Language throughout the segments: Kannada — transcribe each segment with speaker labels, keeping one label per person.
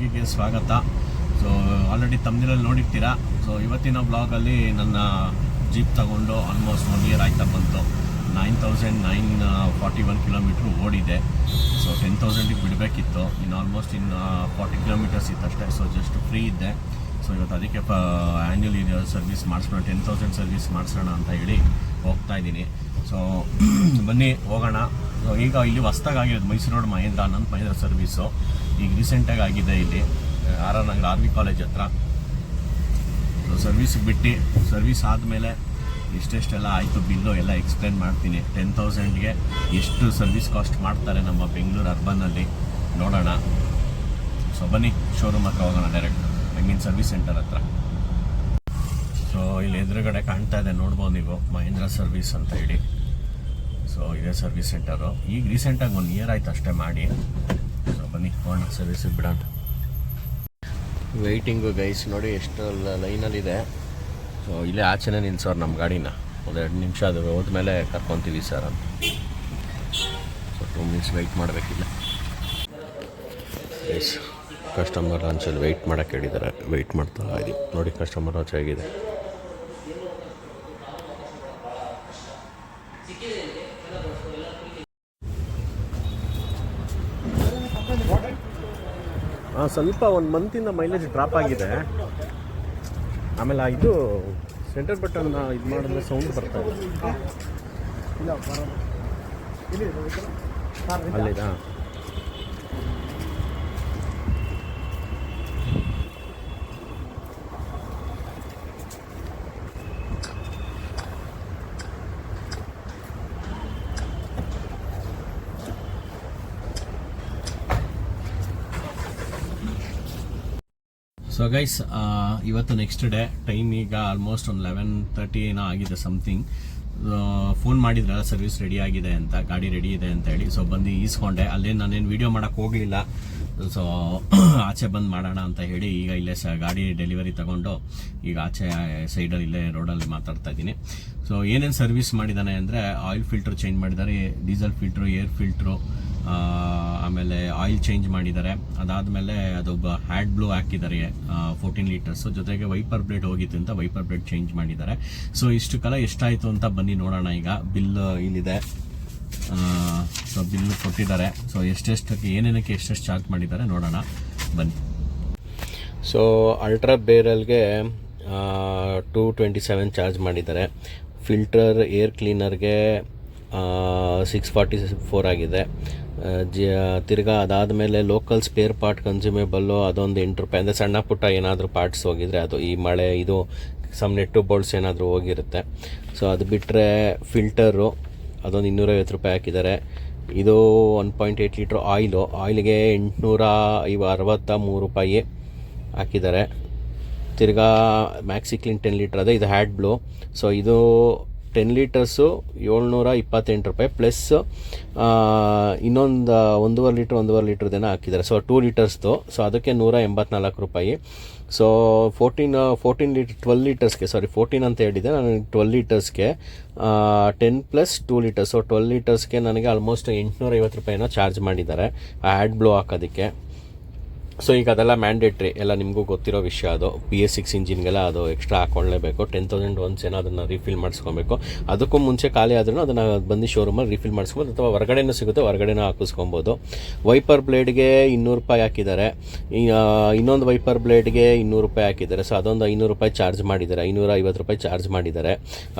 Speaker 1: ವ್ಲಾಗಿಗೆ ಸ್ವಾಗತ. ಸೊ ಆಲ್ರೆಡಿ ತಮ್ಮನೇಲಿ ನೋಡಿರ್ತೀರಾ. ಸೊ ಇವತ್ತಿನ ವ್ಲಾಗಲ್ಲಿ ನನ್ನ ಜೀಪ್ ತಗೊಂಡು ಆಲ್ಮೋಸ್ಟ್ 1 ಇಯರ್ ಆಯ್ತಾ ಬಂತು. 9,941 ಕಿಲೋಮೀಟ್ರ್ ಓಡಿದೆ. ಸೊ 10,000ಗೆ ಬಿಡಬೇಕಿತ್ತು. ಇನ್ನು ಆಲ್ಮೋಸ್ಟ್ 40 ಕಿಲೋಮೀಟರ್ಸ್ ಇತ್ತಷ್ಟೇ. ಸೊ ಜಸ್ಟ್ ಫ್ರೀ ಇದ್ದೆ. ಸೊ ಇವತ್ತು ಅದಕ್ಕೆ ಆ್ಯನ್ಯುವಲ್ ಸರ್ವಿಸ್ ಮಾಡಿಸೋಣ, 10,000 ಸರ್ವಿಸ್ ಮಾಡಿಸೋಣ ಅಂತ ಹೇಳಿ ಹೋಗ್ತಾ ಇದ್ದೀನಿ. ಸೊ ಬನ್ನಿ ಹೋಗೋಣ. ಸೊ ಈಗ ಇಲ್ಲಿ ಹೊಸ್ದಾಗಿರೋದು ಮೈಸೂರು ರೋಡ್ ಮಹೇಂದ್ರ ಸರ್ವೀಸು ಈಗ ರೀಸೆಂಟಾಗಿ ಆಗಿದೆ ಇಲ್ಲಿ RR ನಗರ RV ಕಾಲೇಜ್ ಹತ್ರ. ಸೊ ಸರ್ವಿಸ್ಗೆ ಬಿಟ್ಟು ಸರ್ವಿಸ್ ಆದಮೇಲೆ ಎಷ್ಟೆಷ್ಟೆಲ್ಲ ಆಯಿತು ಬಿಲ್ಲು ಎಲ್ಲ ಎಕ್ಸ್ಪ್ಲೇನ್ ಮಾಡ್ತೀನಿ. 10,000ಗೆ ಎಷ್ಟು ಸರ್ವಿಸ್ ಕಾಸ್ಟ್ ಮಾಡ್ತಾರೆ ನಮ್ಮ ಬೆಂಗಳೂರು ಅರ್ಬನ್ನಲ್ಲಿ ನೋಡೋಣ. ಸೊ ಬನ್ನಿ ಶೋರೂಮ್ ಹತ್ರ ಹೋಗೋಣ ಡೈರೆಕ್ಟ್, ಸರ್ವಿಸ್ ಸೆಂಟರ್ ಹತ್ರ. ಸೊ ಇಲ್ಲಿ ಎದುರುಗಡೆ ಕಾಣ್ತಾ ಇದೆ, ನೋಡ್ಬೋದು ನೀವು, ಮಹೇಂದ್ರ ಸರ್ವಿಸ್ ಅಂತ ಹೇಳಿ. ಸೊ ಇದೇ ಸರ್ವಿಸ್ ಸೆಂಟರು. ಈಗ ರೀಸೆಂಟಾಗಿ 1 ಇಯರ್ ಆಯ್ತು ಅಷ್ಟೇ ಮಾಡಿ. ಸೊ ಬನ್ನಿ ಹೋಗೋಣ ಸರ್ವಿಸಿಗೆ ಬಿಡೋಣ. ವೆಯ್ಟಿಂಗು ಗೈಸ್ ನೋಡಿ ಎಷ್ಟು ಲೈನಲ್ಲಿದೆ. ಸೊ ಇಲ್ಲೇ ಆಚೆನೇ ನಿಲ್ಸೋರು ನಮ್ಮ ಗಾಡಿನ. 1-2 ನಿಮಿಷ ಅದು ಹೋದ್ಮೇಲೆ ಕರ್ಕೊತೀವಿ ಸರ್ ಅಂತ. ಸೊ 2 ಮಿನಿಟ್ಸ್ ವೆಯ್ಟ್ ಮಾಡಬೇಕಿಲ್ಲ ಗೈಸ್. ಕಸ್ಟಮರ್ ಲಾಂಚಲ್ಲಿ ವೆಯ್ಟ್ ಮಾಡೋಕ್ಕೆ ಹೇಳಿದ್ದಾರೆ, ವೆಯ್ಟ್ ಮಾಡ್ತಾ ಇದ್ದೀವಿ. ನೋಡಿ ಕಸ್ಟಮರ್ ಲಾಂಚ್ ಆಗಿದೆ. ಹಾಂ, ಸ್ವಲ್ಪ 1 ಮಂತಿಂದ ಮೈಲೇಜ್ ಡ್ರಾಪ್ ಆಗಿದೆ. ಆಮೇಲೆ ಇದು ಸೆಂಟರ್ ಬಟನ್ ಇದು ಮಾಡಿದ್ರೆ ಸೌಂಡ್ ಬರ್ತಾ ಇದೆ ಅಲ್ಲಿದಾ. ಸೊ ಗೈಸ್, ಇವತ್ತು ನೆಕ್ಸ್ಟ್ ಡೇ. ಟೈಮ್ ಈಗ ಆಲ್ಮೋಸ್ಟ್ ಒಂದು 11:30 ಏನೋ ಆಗಿದೆ ಸಮಥಿಂಗ್. ಫೋನ್ ಮಾಡಿದ್ರಲ್ಲ ಸರ್ವಿಸ್ ರೆಡಿ ಆಗಿದೆ ಅಂತ, ಗಾಡಿ ರೆಡಿ ಇದೆ ಅಂತ ಹೇಳಿ. ಸೊ ಬಂದು ಈಸ್ಕೊಂಡೆ. ಅಲ್ಲೇನು ನಾನೇನು ವೀಡಿಯೋ ಮಾಡೋಕ್ಕೆ ಹೋಗಲಿಲ್ಲ. ಸೊ ಆಚೆ ಬಂದು ಮಾಡೋಣ ಅಂತ ಹೇಳಿ ಈಗ ಇಲ್ಲೇ ಗಾಡಿ ಡೆಲಿವರಿ ತಗೊಂಡು ಈಗ ಆಚೆ ಸೈಡಲ್ಲಿ ಇಲ್ಲೇ ರೋಡಲ್ಲಿ ಮಾತಾಡ್ತಾ ಇದ್ದೀನಿ. ಸೊ ಏನೇನು ಸರ್ವಿಸ್ ಮಾಡಿದ್ದಾನೆ ಅಂದರೆ, ಆಯಿಲ್ ಫಿಲ್ಟ್ರ್ ಚೇಂಜ್ ಮಾಡಿದ್ದಾರೆ, ಡೀಸೆಲ್ ಫಿಲ್ಟ್ರು, ಏರ್ ಫಿಲ್ಟ್ರು, ಆಮೇಲೆ ಆಯಿಲ್ ಚೇಂಜ್ ಮಾಡಿದ್ದಾರೆ. ಅದಾದಮೇಲೆ ಅದೊಬ್ಬ ಹ್ಯಾಡ್ ಬ್ಲೂ ಹಾಕಿದ್ದಾರೆ 14 ಲೀಟರ್ಸು. ಜೊತೆಗೆ ವೈಪರ್ ಬ್ಲೇಡ್ ಹೋಗಿತ್ತು ಅಂತ ವೈಪರ್ ಬ್ಲೇಡ್ ಚೇಂಜ್ ಮಾಡಿದ್ದಾರೆ. ಸೊ ಇಷ್ಟು ಕಾಲ ಎಷ್ಟಾಯಿತು ಅಂತ ಬನ್ನಿ ನೋಡೋಣ. ಈಗ ಬಿಲ್ ಇಲ್ಲಿದೆ. ಸೊ ಬಿಲ್ ಕೊಟ್ಟಿದ್ದಾರೆ. ಸೊ ಎಷ್ಟೆಷ್ಟಕ್ಕೆ ಏನೇನಕ್ಕೆ ಎಷ್ಟೆಷ್ಟು ಚಾರ್ಜ್ ಮಾಡಿದ್ದಾರೆ ನೋಡೋಣ ಬನ್ನಿ. ಸೊ ಅಲ್ಟ್ರಾ ಬೇರಲ್ಗೆ 227 ಚಾರ್ಜ್ ಮಾಡಿದ್ದಾರೆ. ಫಿಲ್ಟರ್ ಏರ್ ಕ್ಲೀನರ್ಗೆ 644 ಆಗಿದೆ. ತಿರ್ಗಾ ಅದಾದಮೇಲೆ ಲೋಕಲ್ ಸ್ಪೇರ್ ಪಾರ್ಟ್ ಕನ್ಸ್ಯೂಮೇಬಲ್ಲು ಅದೊಂದು 8 ರೂಪಾಯಿ. ಅಂದರೆ ಸಣ್ಣ ಪುಟ್ಟ ಏನಾದರೂ ಪಾರ್ಟ್ಸ್ ಹೋಗಿದ್ರೆ, ಅದು ಈ ಮಳೆ ಇದು ನೆಟ್ಟು ಬೋಲ್ಟ್ಸ್ ಏನಾದರೂ ಹೋಗಿರುತ್ತೆ. ಸೊ ಅದು ಬಿಟ್ಟರೆ ಫಿಲ್ಟರು ಅದೊಂದು 250 ರೂಪಾಯಿ ಹಾಕಿದ್ದಾರೆ. ಇದು 1.8 ಲೀಟ್ರ್ ಆಯಿಲ್ಗೆ 863 ರೂಪಾಯಿ ಹಾಕಿದ್ದಾರೆ. ತಿರ್ಗಾ ಮ್ಯಾಕ್ಸಿ ಕ್ಲೀನ್ 10 ಲೀಟ್ರ್ ಅದೇ, ಇದು ಹ್ಯಾಡ್ ಬ್ಲೂ. ಸೊ ಇದು 10 ಲೀಟರ್ಸು 728 ರೂಪಾಯಿ ಪ್ಲಸ್ ಇನ್ನೊಂದು 1.5 ಲೀಟ್ರದೇನೋ ಹಾಕಿದ್ದಾರೆ. ಸೊ 2 ಲೀಟರ್ಸ್ದು. ಸೊ ಅದಕ್ಕೆ 184 ರೂಪಾಯಿ. ಸೊ 12 ಲೀಟರ್ಸ್ಗೆ 14 ಅಂತ ಹೇಳಿದೆ ನಾನು. 12 ಲೀಟರ್ಸ್ಗೆ 10 ಪ್ಲಸ್ 2 ಲೀಟರ್ಸ್. ಸೊ 12 ಲೀಟರ್ಸ್ಗೆ ನನಗೆ ಆಲ್ಮೋಸ್ಟ್ 850 ರೂಪಾಯಿನೋ ಚಾರ್ಜ್ ಮಾಡಿದ್ದಾರೆ ಹ್ಯಾಡ್ ಬ್ಲೂ ಹಾಕೋದಕ್ಕೆ. ಸೊ ಈಗ ಅದೆಲ್ಲ ಮ್ಯಾಂಡೇಟ್ರಿ, ಎಲ್ಲ ನಿಮಗೂ ಗೊತ್ತಿರೋ ವಿಷಯ. ಅದು BS6 ಇಂಜಿನ್ಗೆಲ್ಲ ಅದು ಎಕ್ಸ್ಟ್ರಾ ಹಾಕ್ಕೊಳ್ಳೇಬೇಕು. 10,000 ಒನ್ಸ್ ಏನೋ ಅದನ್ನು ರೀಫಿಲ್ ಮಾಡಿಸ್ಕೊಬೇಕು. ಅದಕ್ಕೂ ಮುಂಚೆ ಖಾಲಿ ಆದ್ರೂ ಅದನ್ನು ಬಂದು ಶೋರೂಮಲ್ಲಿ ರೀಫಿಲ್ ಮಾಡಿಸ್ಬೋದು, ಅಥವಾ ಹೊರಗಡೆನೂ ಸಿಗುತ್ತೆ, ಹೊರಗಡೆನೂ ಹಾಕಿಸ್ಕೊಬೋದು. ವೈಪರ್ ಬ್ಲೇಡ್ಗೆ 200 ರೂಪಾಯಿ ಹಾಕಿದ್ದಾರೆ. ಇನ್ನೊಂದು ವೈಪರ್ ಬ್ಲೇಡ್ಗೆ 200 ರೂಪಾಯಿ ಹಾಕಿದ್ದಾರೆ. ಸೊ ಅದೊಂದು 500 ರೂಪಾಯಿ ಚಾರ್ಜ್ ಮಾಡಿದ್ದಾರೆ, 550 ರೂಪಾಯಿ ಚಾರ್ಜ್ ಮಾಡಿದ್ದಾರೆ.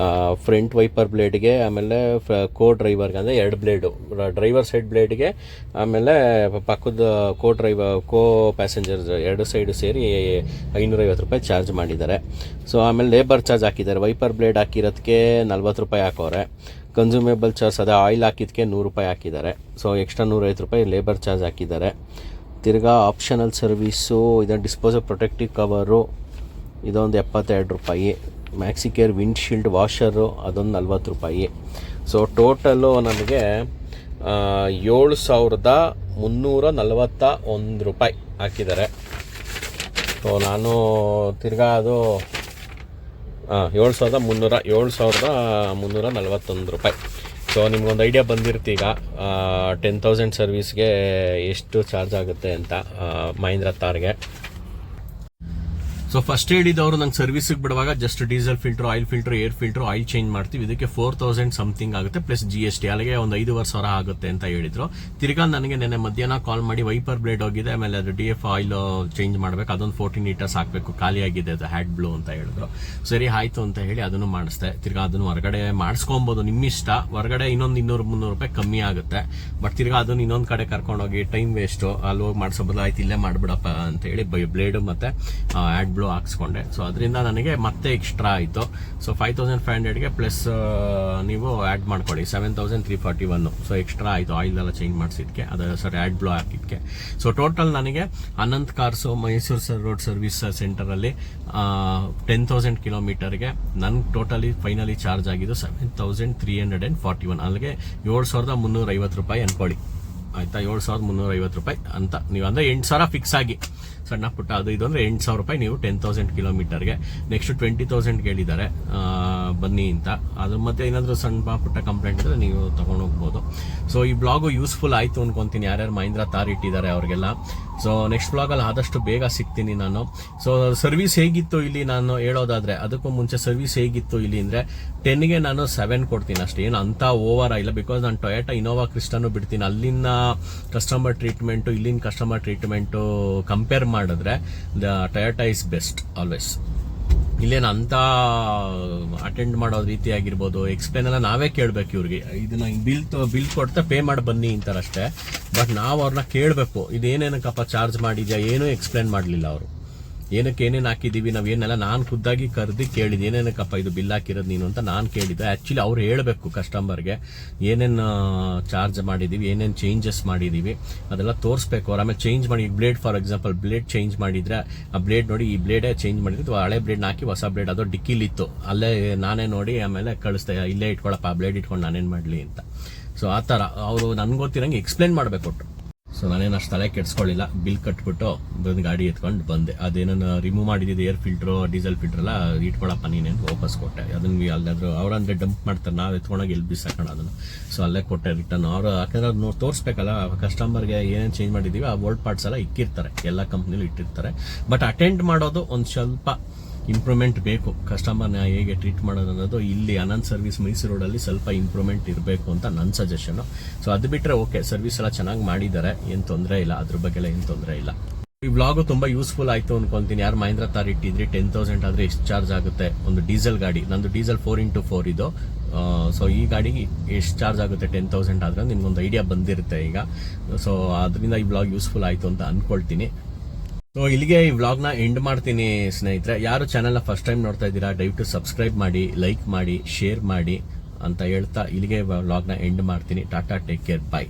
Speaker 1: ಫ್ರಂಟ್ ವೈಪರ್ ಬ್ಲೇಡ್ಗೆ, ಆಮೇಲೆ ಕೋ ಡ್ರೈವರ್ಗೆ ಅಂದರೆ 2 ಬ್ಲೇಡು, ಡ್ರೈವರ್ ಸೈಡ್ ಬ್ಲೇಡ್ಗೆ, ಆಮೇಲೆ ಪಕ್ಕದ ಕೋ ಪ್ಯಾಸೆಂಜರ್ಸ್ 2 ಸೈಡು ಸೇರಿ 550 ರೂಪಾಯಿ ಚಾರ್ಜ್ ಮಾಡಿದ್ದಾರೆ. ಸೊ ಆಮೇಲೆ ಲೇಬರ್ ಚಾರ್ಜ್ ಹಾಕಿದ್ದಾರೆ. ವೈಪರ್ ಬ್ಲೇಡ್ ಹಾಕಿರೋದಕ್ಕೆ 40 ರೂಪಾಯಿ ಹಾಕೋರೆ. ಕನ್ಸ್ಯೂಮೇಬಲ್ ಚಾರ್ಜ್ ಅದೇ ಆಯಿಲ್ ಹಾಕಿದ್ದಕ್ಕೆ 100 ರೂಪಾಯಿ ಹಾಕಿದ್ದಾರೆ. ಸೊ ಎಕ್ಸ್ಟ್ರಾ 150 ರೂಪಾಯಿ ಲೇಬರ್ ಚಾರ್ಜ್ ಹಾಕಿದ್ದಾರೆ. ತಿರ್ಗಾ ಆಪ್ಷನಲ್ ಸರ್ವೀಸು ಇದನ್ನು ಡಿಸ್ಪೋಸಲ್ ಪ್ರೊಟೆಕ್ಟಿವ್ ಕವರು ಇದೊಂದು 72 ರೂಪಾಯಿ. ಮ್ಯಾಕ್ಸಿಕೇರ್ ವಿಂಡ್ಶೀಲ್ಡ್ ವಾಷರು ಅದೊಂದು 40 ರೂಪಾಯಿ. ಸೊ ಟೋಟಲು ನನಗೆ 7,341 ರೂಪಾಯಿ ಹಾಕಿದ್ದಾರೆ. ಸೊ ನಾನು ತಿರ್ಗಾ ಅದು 7,341 ರೂಪಾಯಿ. ಸೊ ನಿಮ್ಗೊಂದು ಐಡಿಯಾ ಬಂದಿರುತ್ತೆ ಈಗ 10,000 ಸರ್ವಿಸ್ಗೆ ಎಷ್ಟು ಚಾರ್ಜ್ ಆಗುತ್ತೆ ಅಂತ ಮಹೀಂದ್ರ ತಾರ್ಗೆ. ಸೊ ಫಸ್ಟ್ ಹೇಳಿದವರು ನಂಗೆ ಸರ್ವಿಸಿಗೆ ಬಿಡುವಾಗ just diesel filter, oil filter, air filter, oil change ಮಾಡ್ತೀವಿ, ಇದಕ್ಕೆ 4,000 ಸಮಥಿಂಗ್ ಆಗುತ್ತೆ ಪ್ಲಸ್ GST, ಅಲ್ಲಿಗೆ ಒಂದು 5,500 ಆಗುತ್ತೆ ಅಂತ ಹೇಳಿದ್ರು. ತಿರ್ಗಾ ನನಗೆ ನೆನ್ನೆ ಮಧ್ಯಾಹ್ನ ಕಾಲ್ ಮಾಡಿ ವೈಪರ್ ಬ್ಲೇಡ್ ಹೋಗಿದೆ, ಆಮೇಲೆ ಅದು DF ಆಯಿಲ್ ಚೇಂಜ್ ಮಾಡಬೇಕು, ಅದೊಂದು 14 ಲೀಟರ್ಸ್ ಹಾಕಬೇಕು, ಖಾಲಿ ಆಗಿದೆ ಅದು ಹ್ಯಾಡ್ ಬ್ಲೂ ಅಂತ ಹೇಳಿದ್ರು. ಸರಿ ಆಯ್ತು ಅಂತ ಹೇಳಿ ಅದನ್ನು ಮಾಡಿಸ್ದೆ. ತಿರ್ಗಾ ಅದನ್ನು ಹೊರಗಡೆ ಮಾಡಿಸ್ಕೊಬೋದು, ನಿಮ್ಮಿಷ್ಟ. ಹೊರಗಡೆ ಇನ್ನೊಂದು 200-300 ರೂಪಾಯಿ ಕಮ್ಮಿ ಆಗುತ್ತೆ. ಬಟ್ ತಿರ್ಗಾ ಅದನ್ನು ಇನ್ನೊಂದು ಕಡೆ ಕರ್ಕೊಂಡೋಗಿ ಟೈಮ್ ವೇಸ್ಟು, ಅಲ್ಲಿ ಹೋಗಿ ಮಾಡಿಸೋಬೋದು, ಆಯ್ತು ಇಲ್ಲೇ ಮಾಡ್ಬಿಡಪ್ಪ ಅಂತ ಹೇಳಿ ಬ್ಲೇಡು ಮತ್ತೆ ಹ್ಯಾಡ್ ಬ್ಲೂ ಹಾಕ್ಸ್ಕೊಂಡೆ. ಸೊ ಅದರಿಂದ ನನಗೆ ಮತ್ತೆ ಎಕ್ಸ್ಟ್ರಾ ಆಯಿತು. ಸೊ 5,500ಗೆ ಪ್ಲಸ್ ನೀವು ಆ್ಯಡ್ ಮಾಡ್ಕೊಳ್ಳಿ 7,341. ಸೊ ಎಕ್ಸ್ಟ್ರಾ ಆಯಿತು ಆಯಿಲ್ ಎಲ್ಲ ಚೇಂಜ್ ಮಾಡಿಸಿದ್ಕೆ, ಅದು ಸರಿ ಆ್ಯಡ್ ಬ್ಲೂ ಹಾಕಿದ್ಕೆ. ಸೊ ಟೋಟಲ್ ನನಗೆ Ananth cars Mysuru road service ಸೆಂಟರಲ್ಲಿ 10,000 ಕಿಲೋಮೀಟರ್ಗೆ ನನ್ಗೆ ಟೋಟಲಿ ಫೈನಲಿ ಚಾರ್ಜ್ ಆಗಿದ್ದು 7,341. ಅಲ್ಲಿಗೆ 7,350 ರೂಪಾಯಿ ಅನ್ಕೊಳ್ಳಿ ಆಯ್ತಾ. 7,350 ರೂಪಾಯಿ ಅಂತ ನೀವು ಅಂದ್ರೆ 8,000 ಫಿಕ್ಸ್ ಆಗಿ ಸಣ್ಣ ಪುಟ್ಟ ಅದು ಇದು ಅಂದ್ರೆ 8,000 ರೂಪಾಯಿ ನೀವು 10,000 ಕಿಲೋಮೀಟರ್ಗೆ. ನೆಕ್ಸ್ಟ್ 20,000 ಹೇಳಿದ್ದಾರೆ ಬನ್ನಿ ಅಂತ. ಅದ್ರ ಮತ್ತೆ ಏನಾದರೂ ಸಣ್ಣ ಪುಟ್ಟ ಕಂಪ್ಲೇಂಟ್ ಇದ್ರೆ ನೀವು ತಗೊಂಡೋಗ್ಬೋದು. ಸೊ ಈ ಬ್ಲಾಗು ಯೂಸ್ಫುಲ್ ಆಯಿತು ಅನ್ಕೊಂತೀನಿ ಯಾರ್ಯಾರು ಮಹೀಂದ್ರ ತಾರ್ ಇಟ್ಟಿದ್ದಾರೆ ಅವ್ರಿಗೆಲ್ಲ. ಸೊ ನೆಕ್ಸ್ಟ್ ಬ್ಲಾಗಲ್ಲಿ ಆದಷ್ಟು ಬೇಗ ಸಿಗ್ತೀನಿ ನಾನು. ಸೊ ಸರ್ವಿಸ್ ಹೇಗಿತ್ತು ಇಲ್ಲಿ ನಾನು ಹೇಳೋದಾದ್ರೆ, ಅದಕ್ಕೂ ಮುಂಚೆ ಸರ್ವಿಸ್ ಹೇಗಿತ್ತು ಇಲ್ಲಿ ಅಂದರೆ 10ಗೆ ನಾನು 7 ಕೊಡ್ತೀನಿ ಅಷ್ಟೇ, ಏನು ಅಂತ ಓವರ್ ಆಗಿಲ್ಲ. ಬಿಕಾಸ್ ನಾನು ಟೊಯೋಟಾ ಇನೋವಾ ಕ್ರಿಸ್ಟಾನು ಬಿಡ್ತೀನಿ, ಅಲ್ಲಿನ ಕಸ್ಟಮರ್ ಟ್ರೀಟ್ಮೆಂಟು ಇಲ್ಲಿನ ಕಸ್ಟಮರ್ ಟ್ರೀಟ್ಮೆಂಟು ಕಂಪೇರ್ ಮಾಡಿದ್ರೆ ಟೊಯೋಟಾ ಇಸ್ ಬೆಸ್ಟ್ ಆಲ್ವೇಸ್. ಇಲ್ಲೇನು ಅಂತ ಅಟೆಂಡ್ ಮಾಡೋ ರೀತಿ ಆಗಿರ್ಬೋದು, ಎಕ್ಸ್ಪ್ಲೇನ್ ಎಲ್ಲ ನಾವೇ ಕೇಳಬೇಕು ಇವ್ರಿಗೆ. ಇದನ್ನ ಬಿಲ್ ಕೊಡ್ತಾ ಪೇ ಮಾಡಿ ಬನ್ನಿ ಅಂತಾರಷ್ಟೇ. ಬಟ್ ನಾವು ಅವ್ರನ್ನ ಕೇಳಬೇಕು, ಇದೇನೇನಕ್ಕಪ್ಪ ಚಾರ್ಜ್ ಮಾಡಿದ್ಯಾ, ಏನೂ ಎಕ್ಸ್ಪ್ಲೇನ್ ಮಾಡಲಿಲ್ಲ ಅವರು. ಏನಕ್ಕೆ ಏನೇನು ಹಾಕಿದ್ದೀವಿ ನಾವೇನೆಲ್ಲ ನಾನು ಖುದ್ದಾಗಿ ಕರೆದು ಕೇಳಿದ್ದು, ಏನೇನಕ್ಕಪ್ಪ ಇದು ಬಿಲ್ ಹಾಕಿರೋದು ನೀನು ಅಂತ ನಾನು ಕೇಳಿದ್ದೆ. ಆ್ಯಕ್ಚುಲಿ ಅವ್ರು ಹೇಳಬೇಕು ಕಸ್ಟಮರ್ಗೆ ಏನೇನು ಚಾರ್ಜ್ ಮಾಡಿದ್ದೀವಿ, ಏನೇನು ಚೇಂಜಸ್ ಮಾಡಿದ್ದೀವಿ ಅದೆಲ್ಲ ತೋರಿಸ್ಬೇಕು ಅವ್ರು. ಆಮೇಲೆ ಚೇಂಜ್ ಮಾಡಿ blade for example blade change ಮಾಡಿದ್ರೆ ಆ ಬ್ಲೇಡ್ ನೋಡಿ ಈ ಬ್ಲೇಡೇ ಚೇಂಜ್ ಮಾಡಿದ್ದು, ಹಳೆ ಬ್ಲೇಡ್ನ ಹಾಕಿ ಹೊಸ ಬ್ಲೇಡ್ ಅದು ಡಿಕ್ಕಿಲಿತ್ತು, ಅಲ್ಲೇ ನಾನೇ ನೋಡಿ ಆಮೇಲೆ ಕಳಿಸ್ದೆ, ಇಲ್ಲೇ ಇಟ್ಕೊಳಪ್ಪ ಆ ಬ್ಲೇಡ್ ಇಟ್ಕೊಂಡು ನಾನೇನು ಮಾಡಲಿ ಅಂತ. ಸೊ ಆ ಥರ ಅವರು ನನ್ಗೆ ಗೊತ್ತಿರಂಗೆ ಎಕ್ಸ್ಪ್ಲೇನ್ ಮಾಡಬೇಕು. ಸೊ ನಾನೇನು ಅಷ್ಟು ತಲೆ ಕೆಡಿಸ್ಕೊಳ್ಳಿಲ್ಲ, ಬಿಲ್ ಕಟ್ಬಿಟ್ಟು ಬಂದು ಗಾಡಿ ಎತ್ಕೊಂಡು ಬಂದೆ. ಅದೇನನ್ನು ರಿಮೂವ್ ಮಾಡಿದ್ದು ಏರ್ ಫಿಲ್ಟ್ರು ಡೀಸೆಲ್ ಫಿಲ್ಟರ್ ಎಲ್ಲ ಇಟ್ಕೊಳಪ್ಪ ನೀನೇನು ವಾಪಸ್ ಕೊಟ್ಟೆ. ಅದನ್ನು ಅಲ್ಲಾದ್ರೂ ಅವ್ರಂದ್ರೆ ಡಂಪ್ ಮಾಡ್ತಾರೆ, ನಾವು ಎತ್ಕೊಂಡೋಗಿ ಎಲ್ಲಿ ಬಿಸಾಕೋಣ ಅದನ್ನು. ಸೊ ಅಲ್ಲೇ ಕೊಟ್ಟೆ ರಿಟರ್ನ್. ಅವರು ಯಾಕಂದ್ರೆ ಅದು ತೋರಿಸ್ಬೇಕಲ್ಲ ಕಸ್ಟಮರ್ಗೆ ಏನೇನು ಚೇಂಜ್ ಮಾಡಿದ್ದೀವಿ, ಆ ಓಲ್ಡ್ ಪಾರ್ಟ್ಸ್ ಎಲ್ಲ ಇಕ್ಕಿರ್ತಾರೆ, ಎಲ್ಲ ಕಂಪ್ನಿಲಿ ಇಟ್ಟಿರ್ತಾರೆ. ಬಟ್ ಅಟೆಂಡ್ ಮಾಡೋದು ಒಂದು ಸ್ವಲ್ಪ ಇಂಪ್ರೂವ್ಮೆಂಟ್ ಬೇಕು, ಕಸ್ಟಮರ್ನ ಹೇಗೆ ಟ್ರೀಟ್ ಮಾಡೋದು ಅನ್ನೋದು ಇಲ್ಲಿ ಅನಂತ್ ಸರ್ವಿಸ್ ಮೈಸೂರು ರೋಡಲ್ಲಿ ಸ್ವಲ್ಪ ಇಂಪ್ರೂವ್ಮೆಂಟ್ ಇರಬೇಕು ಅಂತ ನನ್ನ ಸಜೆಷನ್. ಸೊ ಅದು ಬಿಟ್ಟರೆ ಓಕೆ, ಸರ್ವಿಸ್ ಎಲ್ಲ ಚೆನ್ನಾಗಿ ಮಾಡಿದ್ದಾರೆ, ಏನು ತೊಂದರೆ ಇಲ್ಲ, ಅದ್ರ ಬಗ್ಗೆ ಎಲ್ಲ ಏನು ತೊಂದರೆ ಇಲ್ಲ. ಈ ವ್ಲಾಗು ತುಂಬಾ ಯೂಸ್ಫುಲ್ ಆಯಿತು ಅನ್ಕೊಂತೀನಿ. ಯಾರು ಮಹೀಂದ್ರ ತಾರ್ ಇಟ್ಟಿದ್ರಿ 10,000 ಆದರೆ ಎಷ್ಟು ಚಾರ್ಜ್ ಆಗುತ್ತೆ, ಒಂದು ಡೀಸೆಲ್ ಗಾಡಿ, ನಂದು ಡೀಸೆಲ್ 4x4 ಇದು. ಸೊ ಈ ಗಾಡಿಗೆ ಎಷ್ಟು ಚಾರ್ಜ್ ಆಗುತ್ತೆ 10,000 ಆದರೆ ನಿಮ್ಗೊಂದು ಐಡಿಯಾ ಬಂದಿರುತ್ತೆ ಈಗ. ಸೊ ಅದರಿಂದ ಈ ವ್ಲಾಗ್ ಯೂಸ್ಫುಲ್ ಆಯಿತು ಅಂತ ಅನ್ಕೊಳ್ತೀನಿ. ಸೊ ಇಲ್ಲಿಗೆ ಈ ವ್ಲಾಗ್ನ ಎಂಡ್ ಮಾಡ್ತೀನಿ ಸ್ನೇಹಿತರೆ. ಯಾರು ಚಾನೆಲ್ನ ಫಸ್ಟ್ ಟೈಮ್ ನೋಡ್ತಾ ಇದ್ದೀರಾ ದಯವಿಟ್ಟು ಸಬ್ಸ್ಕ್ರೈಬ್ ಮಾಡಿ, ಲೈಕ್ ಮಾಡಿ, ಶೇರ್ ಮಾಡಿ ಅಂತ ಹೇಳ್ತಾ ಇಲ್ಲಿಗೆ ವ್ಲಾಗ್ನ ಎಂಡ್ ಮಾಡ್ತೀನಿ. ಟಾಟಾ, ಟೇಕ್ ಕೇರ್, ಬಾಯ್.